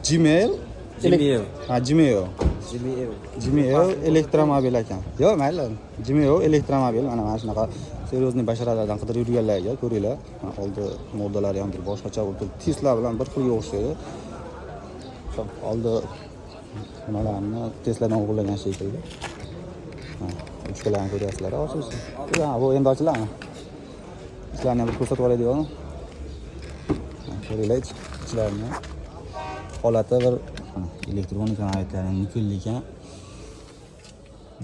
Gmail. Gmail. Ha, Gmail. Gmail. Gmail elektromobil ekan. Yo'q, mayli. Gmail elektromobil. Mana shunaqa seriozniy basharalardan qidirib yurganlarga ko'ringlar. Oldi moddalari ham bir boshqacha bo'lib, Tesla bilan bir xilga o'xshaydi. Oldi nimalarni Tesla'dan o'g'irlagan shekilli. Uchkalarni ko'ryapsizlar, ochilsin. Bu endi ochiladi. Ishlarni bir ko'rsatib oladigan. Ko'ringlar ichlarni. Holati bir elektronika maytlari nikel ekan.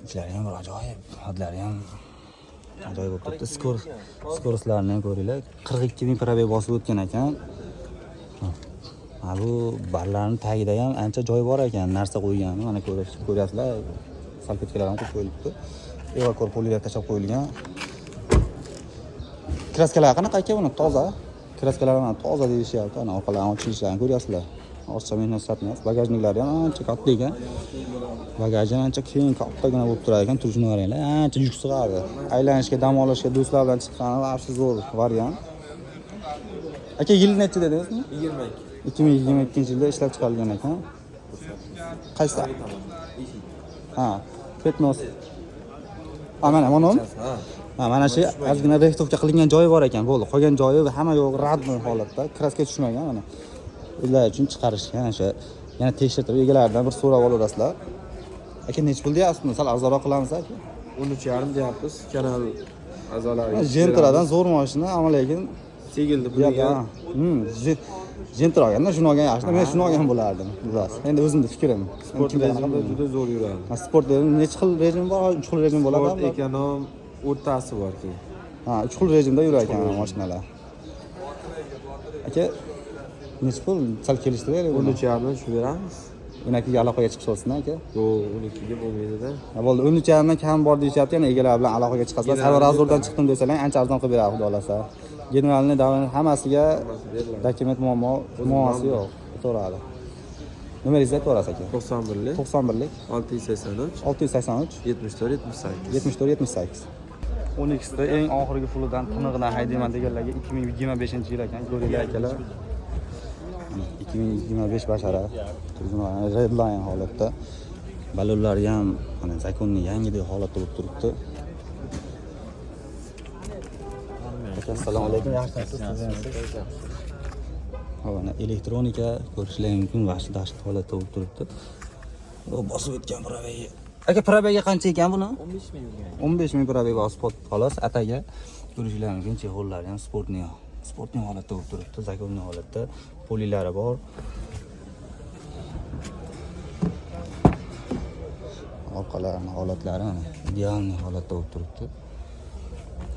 Ichlari ham bir ajoyib, hadlari ham ajoyib bo'lib turibdi. Skoroslarini ham ko'ringlar. 42 ming probeg bosib o'tgan ekan. Bu barlarning tagida ham ancha joy bor ekan, narsa qo'ygan. Mana ko'ryapsizlar, salfetkalar ham qo'yilibdi. Evakor polilar tashab qo'yilgan. Kraskalar qanaqa ekan buni? Toza. Kraskalar ham toza deyishyapti. Ana orqalarini ochilishlarini ko'ryapsizlar. Orcha mehnat satmas. Bagajniklari ham ancha katta ekan. Bagaji ancha keng, kattagina bo'lib turar ekan. Turishini qaranglar. Ancha yuk sig'adi. Aylanishga, dam olishga, do'stlar bilan chiqqani vaqti zo'r variant. Aka, yil necha dedingizmi? 2022-yilda ishlab chiqarilgan ekan. Qaysi? Ha, Petnos. Mana monon. Mana shu ozgina rextovka qilingan joyi bor ekan, bo'ldi. Qolgan joyi hamma yo'q radni holatda, kraska tushmagan mana. Ular uchun chiqarishgan o'sha. Yana tekshirtirib egalaridan bir so'rab olasizlar. Aka, nech pul deyapsiz? Sal arzonroq qilamiz aka. 13,5 deyapmiz. Kanal a'zolari. Gentradan zo'r mashina, ammo lekin tegildi bularga. Gentra olganda shuni olgan yaxshi. Men shuni olgan bo'lardim. Biroz. Endi o'zimning fikrim. Sport rejimida juda zo'r yuradi. Sport necha xil rejim bor? 3 xil rejim bo'ladi. Sport ekonom o'rtasi bor keyin. 3 xil rejimda yurar ekan mashinalar. Aka, nech pul sal kelishtiraylik. 13,5 dan tushib beramiz. 12 ga aloqaga chiqib olsin aka. Yo'q, 12 ga bo'lmaydi-da. Bo'ldi, 13,5 dan kam bor deyapti, yana egalar bilan aloqaga chiqasizlar. Sarvarazordan chiqdim desalar, ancha arzon qilib beradi, xudo xolasa. Generalni hammasiga dokument muammosi yo'q. To'g'ri. Nomeringizni aytib berasiz aka. 91lik 91lik 683 74 78. 12 da eng oxirgi fulidan tiniqdan haydayman deganlarga 2025-yil ekan. Ko'ringlar akalar. 2025 bashara. Redline holatda. Balonlari ham mana zakonning yangidek holatda bo'lib turibdi. Assalomu alaykum, yaxshimisiz? Mana elektronika ko'rishlar mumkin, vahshit holatda bo'lib turibdi. Bosib o'tgan probegi. Aka, probegi qancha ekan buni? 15 ming. 15 ming probegi bor, sport xolos. Ataga ko'rishlar mumkin, chexollari ham sportning holatda bo'lib turibdi, zakonning holatda. Polilari bor. Orqalarining holatlari mana idealniy holatda bo'lib turibdi.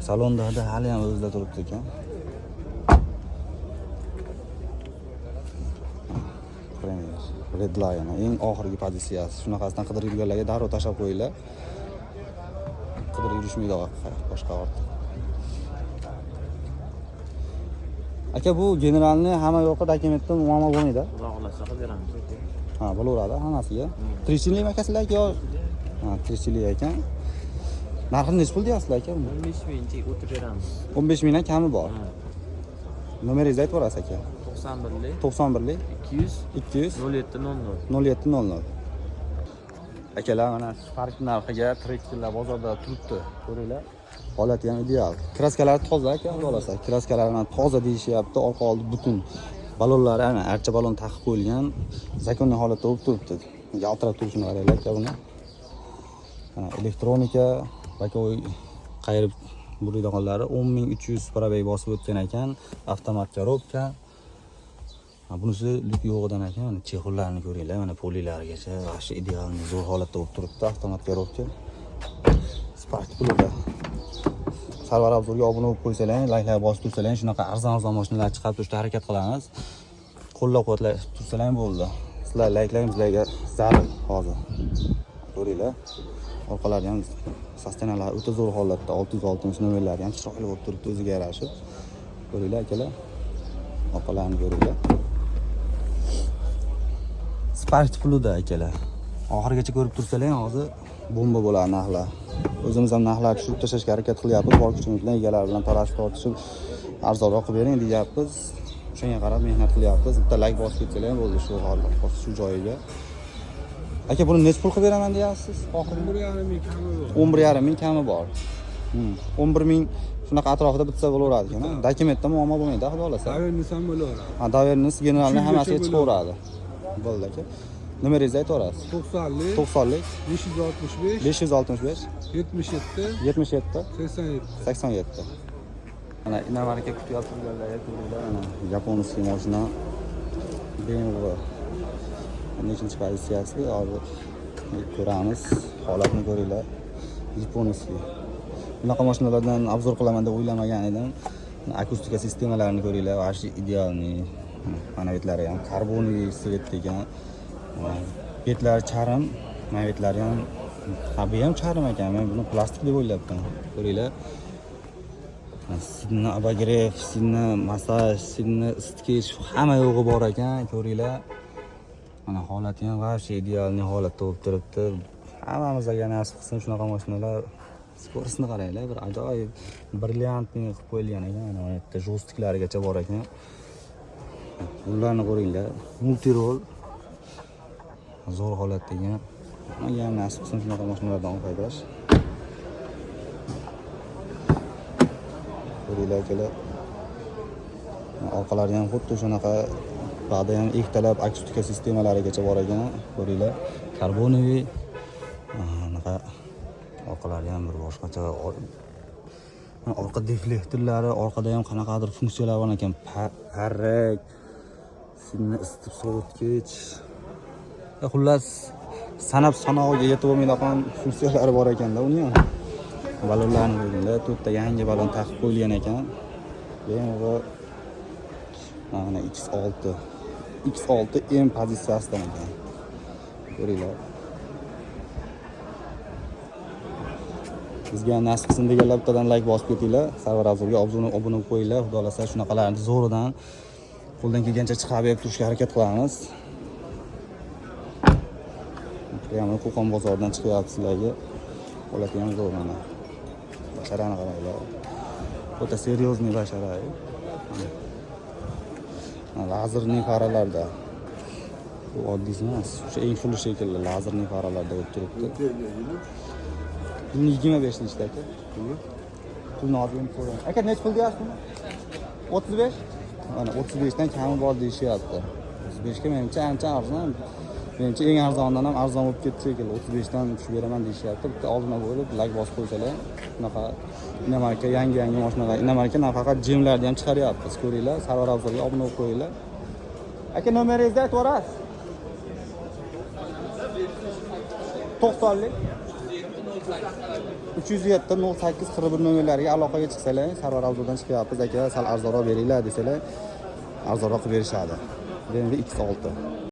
Salonda hali ham o'zida turibdi ekan. Redline eng oxirgi pozitsiyasi. Shunaqasidan qidirib yurganlarga darrov tashab qo'yinglar. Qidirib yurishmaydi boshqa ortda. Aka, bu generalni hamma yo'qda dokumentda muammo bo'lmaydi. Xudo xolasa qilib beramiz. Ha, bo'laveradi hammasiga. 3 yillik makasizlar yo? Ha, 3 yillik ekan. Narxi nech pul deyapsizlar aka? 15 mingcha o'tib beramiz. 15 mingdan kami bor. Nomeringizni aytib berasiz aka. 91lik 200 0700. Akalar mana Spark narxiga Trekkilar bozorda turibdi. Ko'ringlar. Holati ham ideal. Kraskalari toza aka, xolasa. Kraskalari ham toza deyishyapti. Orqa oldi butun balonlari, ana archa balon taqib qo'yilgan. Zakonning holatda bo'lib turibdi. Yaltirab turishini qaranglar aka buni. Mana elektronika bakoy qayirib buraydiganlari 10300 probeg bosib o'tgan ekan. Avtomat korobka. Bunisi lyuk yo'g'idan ekan. Mana chexollarni ko'ringlar, mana polilarigacha yaxshi ideal zo'r holatda bo'lib turibdi. Avtomat korobka. Spark Plus. Sarvar obzorga obuna bo'lib qo'ysalar, layklar bosib tursalar, shunaqa arzon mashinalar chiqarib turishga harakat qilamiz. Qo'llab-quvvatlab tursalar bo'ldi. Sizlar layklaringiz bizlarga zarur hozir. Ko'ringlar. Orqalari ham sostenalar o'ta zo'r holatda, 660 nomerlari ham chiroyli bo'lib turibdi, o'ziga yarashib. Ko'ringlar akalar. Orqalarini ko'ringlar. Spark Plus-da akalar. Oxirigacha ko'rib tursalar, hozir bomba bo'ladi narxlar. O'zimiz ham narxlar tushirib tashlashga harakat qilyapmiz. Bor kuchimiz bilan egalar bilan talashib tortishib arzonroq qilib bering deyapmiz. O'shanga qarab mehnat qilyapmiz. Bitta like bosib ketsalar ham bo'ldi shu joyiga. Aka, buni nech pul qilib beraman deyapsiz? Oxirgi 11,5 ming kami bor. 11,5 ming kami bor. 11 ming shunaqa atrofida bitsa bo'laveradi ekan. Dokumentda muammo bo'lmaydi, xudo xolasa. Davernis ham bo'laveradi. Ha, davernis generalni hammasiga chiqaveradi. Bo'ldi aka. Nomeringizni aytaverasiz. 90lik 565 565 77 77 87. 87. Mana inomarka kutyapsizlarga ko'ringlar, mana yaponskiy mashina BMW. Nechinchi pozitsiyasi? Hozir ko'ramiz. Holatni ko'ringlar. Yaponskiy. Bunaqa mashinalardan obzor qilaman deb o'ylamagan edim. Akustika sistemalarini ko'ringlar, vashi idealniy. Mana betlari ham karboniy svet degan. Betlari charm, mana betlari ham bu ham charm ekan. Men buni plastik deb o'ylabman. Ko'ringlar. Sidni abagrev, sidni massaj, sidni isitgich hamma yo'g'i bor ekan, ko'ringlar. Mana holati ham vashi idealniy holatda bo'lib turibdi. Hammamizga nasib qilsin shunaqa mashinalar. Skorostiga qaranglar, bir ajoyib brilliantni qilib qo'yilgan ekan. Mana bu yerda jo'stiklarigacha bor ekan. Ularni ko'ringlar, multirol. Zo'r holatda ekan. Menga ham nasib qilsin shunaqa mashinalardan foydalanish. Ko'ringlar akalar. Orqalari ham xuddi shunaqa, ba'da ham ektalab akustika sistemalarigacha bor ekan. Ko'ringlar, karboniy. Anaqa orqalari ham bir boshqacha. Orqa deflektorlari, orqada ham qanaqadir funksiyalar bor ekan. Parrak, sidni isitib sovutgich. Xullas, sanab sanoqga yetib bo'lmaydigan funksiyalari bor ekanda uni ham. Balonlarni ko'ringlar, to'rtta yangi balon taqib qo'yilgan ekan. BMW mana X6 M pozitsiyasidan ekan. Ko'ringlar. Bizga nasib qilsin deganlar bittadan like bosib ketinglar. Sarvar Avzorga obuna bo'lib qo'yinglar. Xudo xolasa shunaqalarni zo'ridan qo'ldan kelgancha chiqarib berib turishga harakat qilamiz. Yana Qo'qon bozoridan chiqyapti sizlarga. Holati ham zo'r mana. Basharani qaranglar. O'ta seriozniy bashara. Lazerli faralarda. Bu oddiy emas. O'sha eng full shekilli lazerli faralarda o'tib turibdi. Pulni 25 deyishdi aka. Pulni hozir ko'raman. Aka, nech pul deyapsiz? 35? Mana 35 dan kami bor deyishyapti. 35 ga menimcha ancha arzon. Menimcha eng arzonidan ham arzon bo'lib ketdi shekilli. 35 dan tushib beraman deyishyapti. Bitta oldina bo'lib like bosib qo'ysalar, bunaqa inomarka yangi mashinalar, inomarka nafaqat jemlarni ham chiqaryapmiz. Ko'ringlar, Sarvar Avzorga obuna bo'lib qo'yinglar. Aka, nomeringizni aytib o'rasiz? 90lik 307 08 41 nomerlariga aloqaga chiqsalar, Sarvar Avzordan chiqyapmiz aka, sal arzonroq beringlar desalar, arzonroq qilib berishadi. BMW X6.